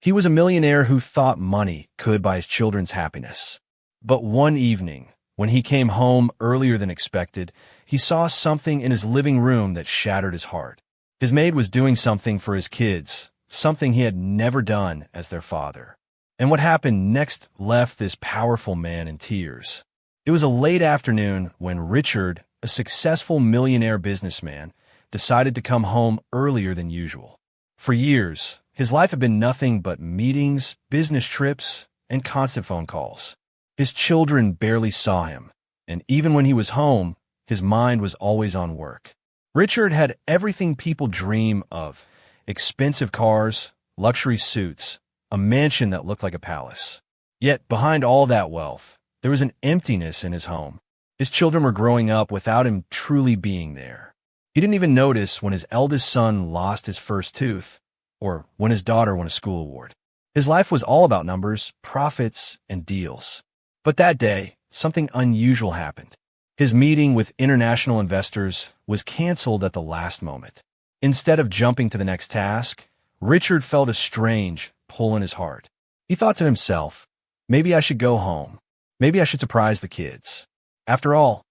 He was a millionaire who thought money could buy his children's happiness. But one evening, when he came home earlier than expected, he saw something in his living room that shattered his heart. His maid was doing something for his kids, something he had never done as their father. And what happened next left this powerful man in tears. It was a late afternoon when Richard, a successful millionaire businessman, decided to come home earlier than usual. For years, his life had been nothing but meetings, business trips, and constant phone calls. His children barely saw him, and even when he was home, his mind was always on work. Richard had everything people dream of: expensive cars, luxury suits, a mansion that looked like a palace. Yet behind all that wealth, there was an emptiness in his home. His children were growing up without him truly being there. He didn't even notice when his eldest son lost his first tooth, or when his daughter won a school award. His life was all about numbers, profits, and deals. But that day, something unusual happened. His meeting with international investors was canceled at the last moment. Instead of jumping to the next task, Richard felt a strange pull in his heart. He thought to himself, maybe I should go home. Maybe I should surprise the kids. After all,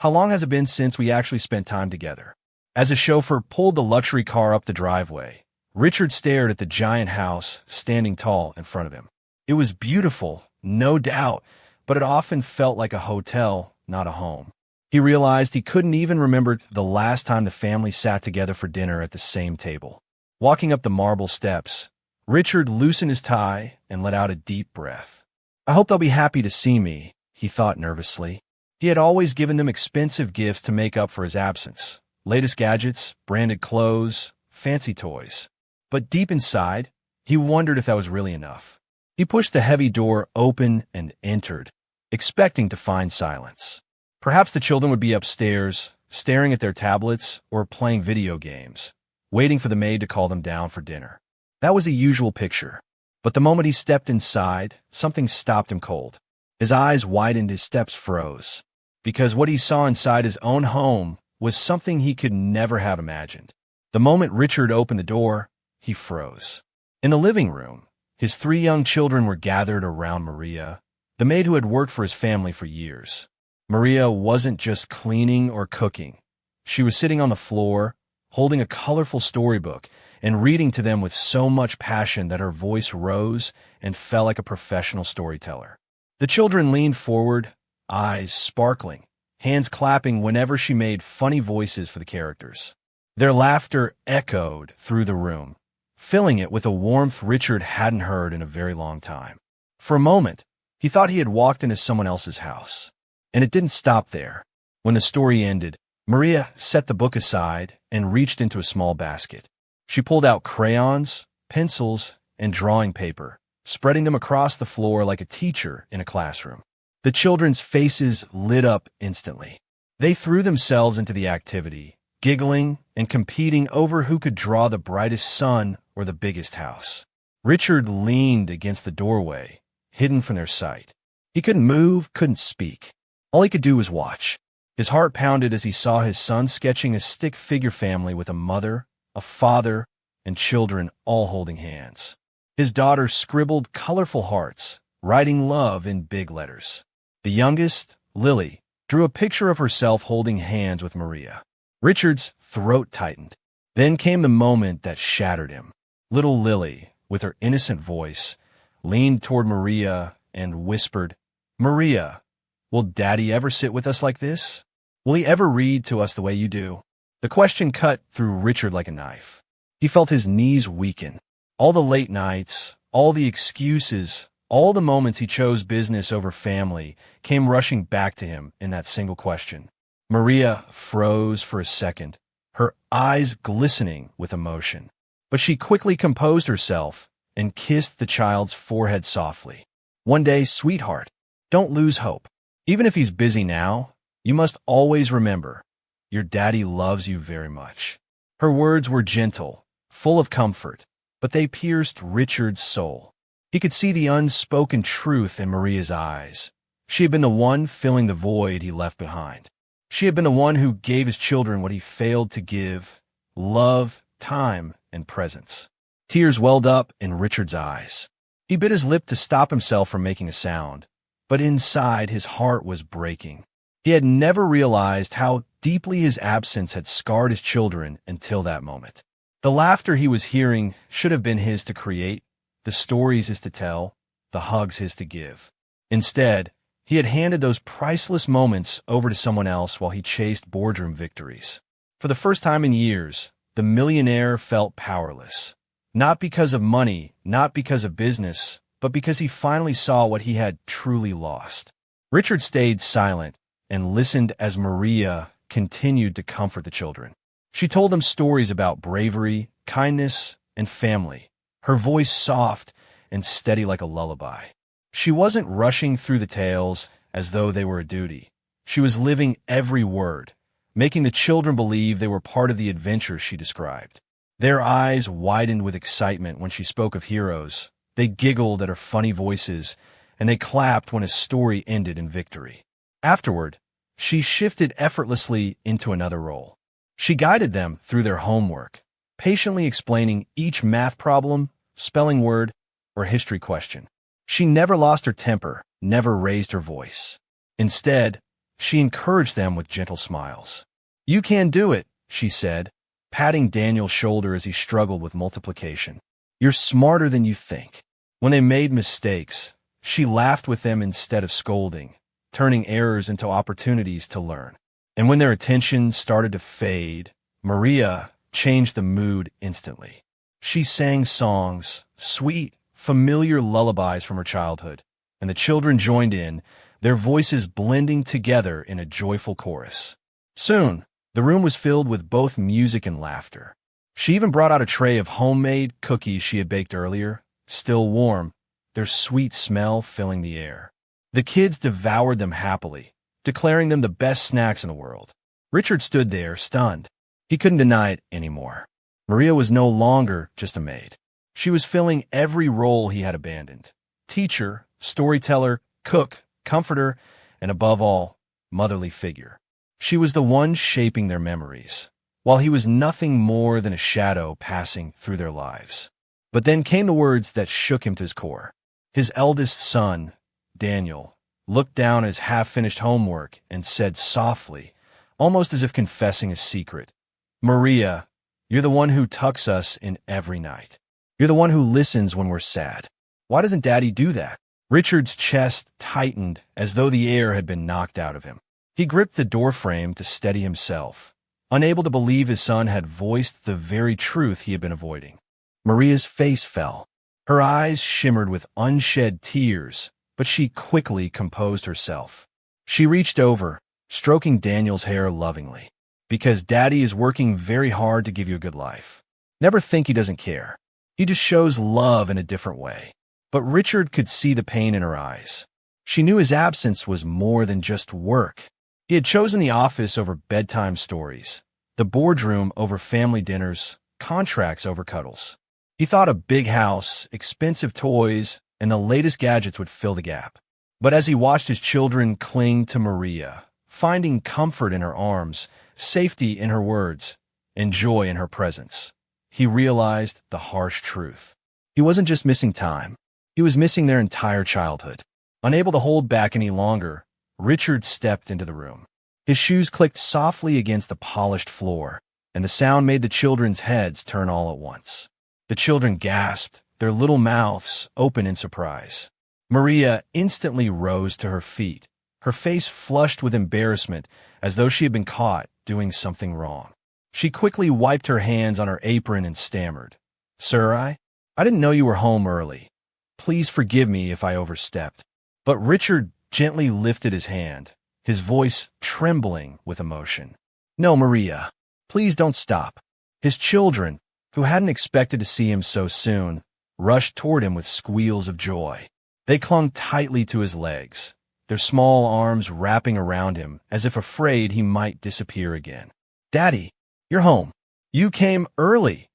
how long has it been since we actually spent time together? As a chauffeur pulled the luxury car up the driveway, Richard stared at the giant house standing tall in front of him. It was beautiful, no doubt, but it often felt like a hotel, not a home. He realized he couldn't even remember the last time the family sat together for dinner at the same table. Walking up the marble steps, Richard loosened his tie and let out a deep breath. I hope they'll be happy to see me, he thought nervously. He had always given them expensive gifts to make up for his absence. Latest gadgets, branded clothes, fancy toys. But deep inside, he wondered if that was really enough. He pushed the heavy door open and entered, expecting to find silence. Perhaps the children would be upstairs, staring at their tablets or playing video games, waiting for the maid to call them down for dinner. That was the usual picture. But the moment he stepped inside, something stopped him cold. His eyes widened, his steps froze. Because what he saw inside his own home was something he could never have imagined. The moment Richard opened the door, he froze. In the living room, his 3 young children were gathered around Maria, the maid who had worked for his family for years. Maria wasn't just cleaning or cooking. She was sitting on the floor, holding a colorful storybook, and reading to them with so much passion that her voice rose and fell like a professional storyteller. The children leaned forward, eyes sparkling, hands clapping whenever she made funny voices for the characters. Their laughter echoed through the room, filling it with a warmth Richard hadn't heard in a very long time. For a moment, he thought he had walked into someone else's house. And it didn't stop there. When the story ended, Maria set the book aside and reached into a small basket. She pulled out crayons, pencils, and drawing paper, spreading them across the floor like a teacher in a classroom. The children's faces lit up instantly. They threw themselves into the activity, giggling and competing over who could draw the brightest sun or the biggest house. Richard leaned against the doorway, hidden from their sight. He couldn't move, couldn't speak. All he could do was watch. His heart pounded as he saw his son sketching a stick figure family with a mother, a father, and children all holding hands. His daughter scribbled colorful hearts, writing love in big letters. The youngest, Lily, drew a picture of herself holding hands with Maria. Richard's throat tightened. Then came the moment that shattered him. Little Lily, with her innocent voice, leaned toward Maria and whispered, "Maria, will Daddy ever sit with us like this? Will he ever read to us the way you do?" The question cut through Richard like a knife. He felt his knees weaken. All the late nights, all the excuses, all the moments he chose business over family came rushing back to him in that single question. Maria froze for a second, her eyes glistening with emotion. But she quickly composed herself and kissed the child's forehead softly. "One day, sweetheart, don't lose hope. Even if he's busy now, you must always remember, your daddy loves you very much." Her words were gentle, full of comfort, but they pierced Richard's soul. He could see the unspoken truth in Maria's eyes. She had been the one filling the void he left behind. She had been the one who gave his children what he failed to give: love, time, and presence. Tears welled up in Richard's eyes. He bit his lip to stop himself from making a sound, but inside his heart was breaking. He had never realized how deeply his absence had scarred his children until that moment. The laughter he was hearing should have been his to create, the stories his to tell, the hugs his to give. Instead, he had handed those priceless moments over to someone else while he chased boardroom victories. For the first time in years, the millionaire felt powerless. Not because of money, not because of business, but because he finally saw what he had truly lost. Richard stayed silent and listened as Maria continued to comfort the children. She told them stories about bravery, kindness, and family, her voice soft and steady like a lullaby. She wasn't rushing through the tales as though they were a duty. She was living every word, making the children believe they were part of the adventure she described. Their eyes widened with excitement when she spoke of heroes. They giggled at her funny voices, and they clapped when his story ended in victory. Afterward, she shifted effortlessly into another role. She guided them through their homework, patiently explaining each math problem, spelling word, or history question. She never lost her temper, never raised her voice. Instead, she encouraged them with gentle smiles. "You can do it," she said, patting Daniel's shoulder as he struggled with multiplication. "You're smarter than you think." When they made mistakes, she laughed with them instead of scolding, turning errors into opportunities to learn. And when their attention started to fade, Maria changed the mood instantly. She sang songs, sweet, familiar lullabies from her childhood, and the children joined in, their voices blending together in a joyful chorus. Soon, the room was filled with both music and laughter. She even brought out a tray of homemade cookies she had baked earlier, still warm, their sweet smell filling the air. The kids devoured them happily, declaring them the best snacks in the world. Richard stood there, stunned. He couldn't deny it anymore. Maria was no longer just a maid. She was filling every role he had abandoned: teacher, storyteller, cook, comforter, and above all, motherly figure. She was the one shaping their memories, while he was nothing more than a shadow passing through their lives. But then came the words that shook him to his core. His eldest son, Daniel, looked down at his half-finished homework and said softly, almost as if confessing a secret, "Maria, you're the one who tucks us in every night. You're the one who listens when we're sad. Why doesn't Daddy do that?" Richard's chest tightened as though the air had been knocked out of him. He gripped the doorframe to steady himself, unable to believe his son had voiced the very truth he had been avoiding. Maria's face fell. Her eyes shimmered with unshed tears, but she quickly composed herself. She reached over, stroking Daniel's hair lovingly. "Because Daddy is working very hard to give you a good life. Never think he doesn't care. He just shows love in a different way." But Richard could see the pain in her eyes. She knew his absence was more than just work. He had chosen the office over bedtime stories, the boardroom over family dinners, contracts over cuddles. He thought a big house, expensive toys, and the latest gadgets would fill the gap. But as he watched his children cling to Maria, finding comfort in her arms, safety in her words, and joy in her presence, he realized the harsh truth. He wasn't just missing time. He was missing their entire childhood. Unable to hold back any longer, Richard stepped into the room. His shoes clicked softly against the polished floor, and the sound made the children's heads turn all at once. The children gasped, their little mouths open in surprise. Maria instantly rose to her feet, her face flushed with embarrassment as though she had been caught doing something wrong. She quickly wiped her hands on her apron and stammered, "Sir, I didn't know you were home early. Please forgive me if I overstepped." But Richard gently lifted his hand, his voice trembling with emotion. "No, Maria, please don't stop." His children, who hadn't expected to see him so soon, rushed toward him with squeals of joy. They clung tightly to his legs, their small arms wrapping around him as if afraid he might disappear again. "Daddy, you're home. You came early,"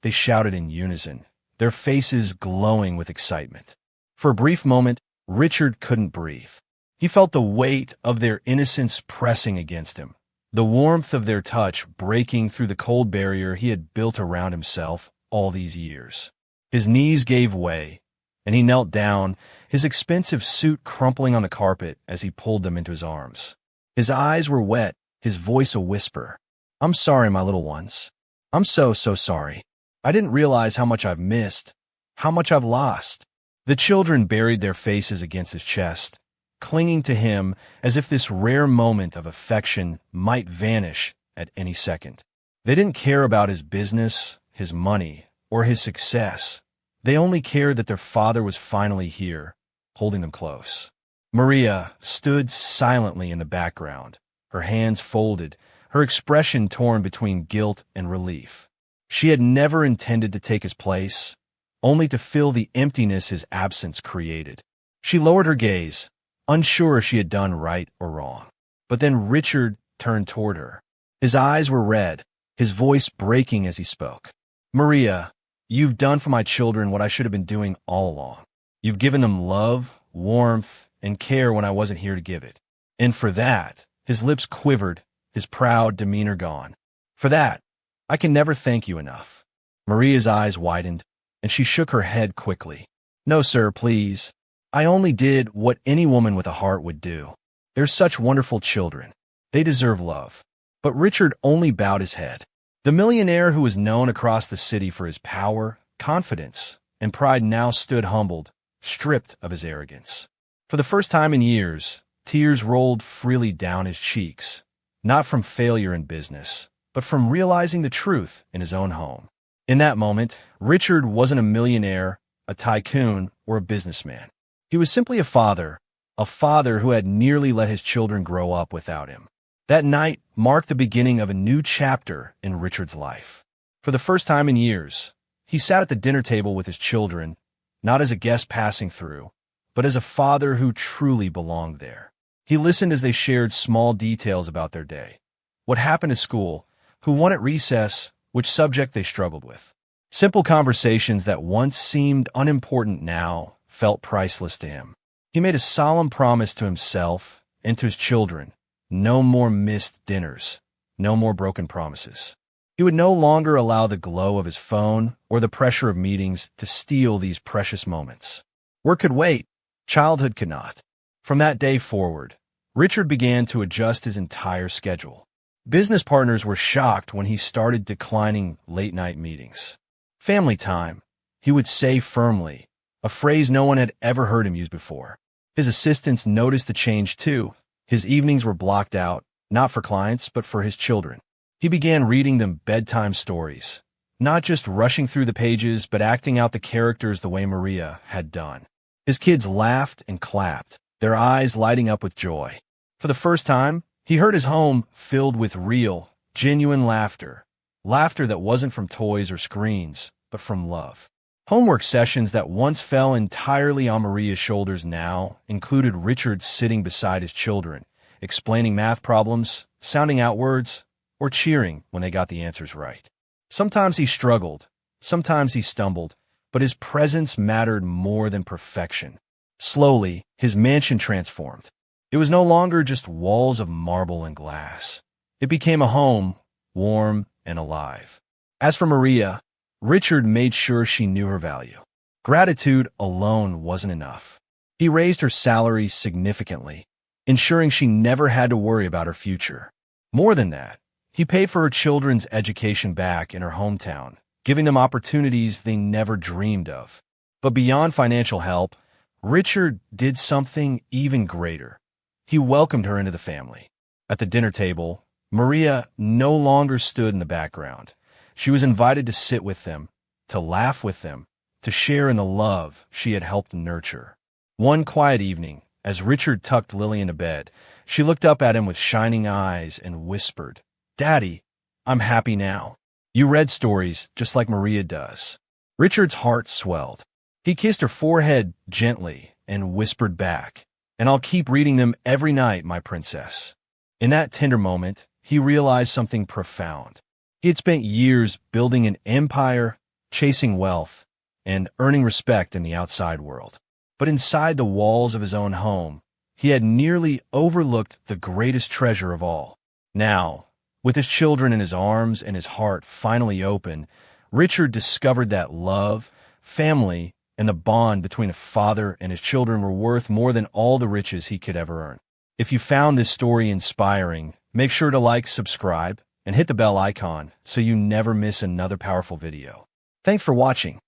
they shouted in unison, their faces glowing with excitement. For a brief moment, Richard couldn't breathe. He felt the weight of their innocence pressing against him, the warmth of their touch breaking through the cold barrier he had built around himself all these years. His knees gave way, and he knelt down, his expensive suit crumpling on the carpet as he pulled them into his arms. His eyes were wet, his voice a whisper. "I'm sorry, my little ones. I'm so sorry. I didn't realize how much I've missed, how much I've lost." The children buried their faces against his chest, clinging to him as if this rare moment of affection might vanish at any second. They didn't care about his business, his money, or his success. They only cared that their father was finally here, holding them close. Maria stood silently in the background, her hands folded, her expression torn between guilt and relief. She had never intended to take his place, only to fill the emptiness his absence created. She lowered her gaze, unsure if she had done right or wrong. But then Richard turned toward her. His eyes were red, his voice breaking as he spoke. "Maria, you've done for my children what I should have been doing all along. You've given them love, warmth, and care when I wasn't here to give it. And for that," his lips quivered, his proud demeanor gone. "For that, I can never thank you enough." Maria's eyes widened, and she shook her head quickly. "No, sir, please. I only did what any woman with a heart would do. They're such wonderful children. They deserve love." But Richard only bowed his head. The millionaire who was known across the city for his power, confidence, and pride now stood humbled, stripped of his arrogance. For the first time in years, tears rolled freely down his cheeks, not from failure in business, but from realizing the truth in his own home. In that moment, Richard wasn't a millionaire, a tycoon, or a businessman. He was simply a father who had nearly let his children grow up without him. That night marked the beginning of a new chapter in Richard's life. For the first time in years, he sat at the dinner table with his children, not as a guest passing through, but as a father who truly belonged there. He listened as they shared small details about their day, what happened at school, who won at recess, which subject they struggled with. Simple conversations that once seemed unimportant now felt priceless to him. He made a solemn promise to himself and to his children: no more missed dinners, no more broken promises. He would no longer allow the glow of his phone or the pressure of meetings to steal these precious moments. Work could wait, childhood could not. From that day forward, Richard began to adjust his entire schedule. Business partners were shocked when he started declining late-night meetings. "Family time," he would say firmly, a phrase no one had ever heard him use before. His assistants noticed the change too. His evenings were blocked out, not for clients, but for his children. He began reading them bedtime stories, not just rushing through the pages, but acting out the characters the way Maria had done. His kids laughed and clapped, their eyes lighting up with joy. For the first time, he heard his home filled with real, genuine laughter. Laughter that wasn't from toys or screens, but from love. Homework sessions that once fell entirely on Maria's shoulders now included Richard sitting beside his children, explaining math problems, sounding out words, or cheering when they got the answers right. Sometimes he struggled, sometimes he stumbled, but his presence mattered more than perfection. Slowly, his mansion transformed. It was no longer just walls of marble and glass. It became a home, warm and alive. As for Maria, Richard made sure she knew her value. Gratitude alone wasn't enough. He raised her salary significantly, ensuring she never had to worry about her future. More than that, he paid for her children's education back in her hometown, giving them opportunities they never dreamed of. But beyond financial help, Richard did something even greater. He welcomed her into the family. At the dinner table, Maria no longer stood in the background. She was invited to sit with them, to laugh with them, to share in the love she had helped nurture. One quiet evening, as Richard tucked Lily into bed, she looked up at him with shining eyes and whispered, "Daddy, I'm happy now. You read stories just like Maria does." Richard's heart swelled. He kissed her forehead gently and whispered back, "And I'll keep reading them every night, my princess." In that tender moment, he realized something profound. He had spent years building an empire, chasing wealth, and earning respect in the outside world. But inside the walls of his own home, he had nearly overlooked the greatest treasure of all. Now, with his children in his arms and his heart finally open, Richard discovered that love, family, and the bond between a father and his children were worth more than all the riches he could ever earn. If you found this story inspiring, make sure to like, subscribe, and hit the bell icon so you never miss another powerful video. Thanks for watching.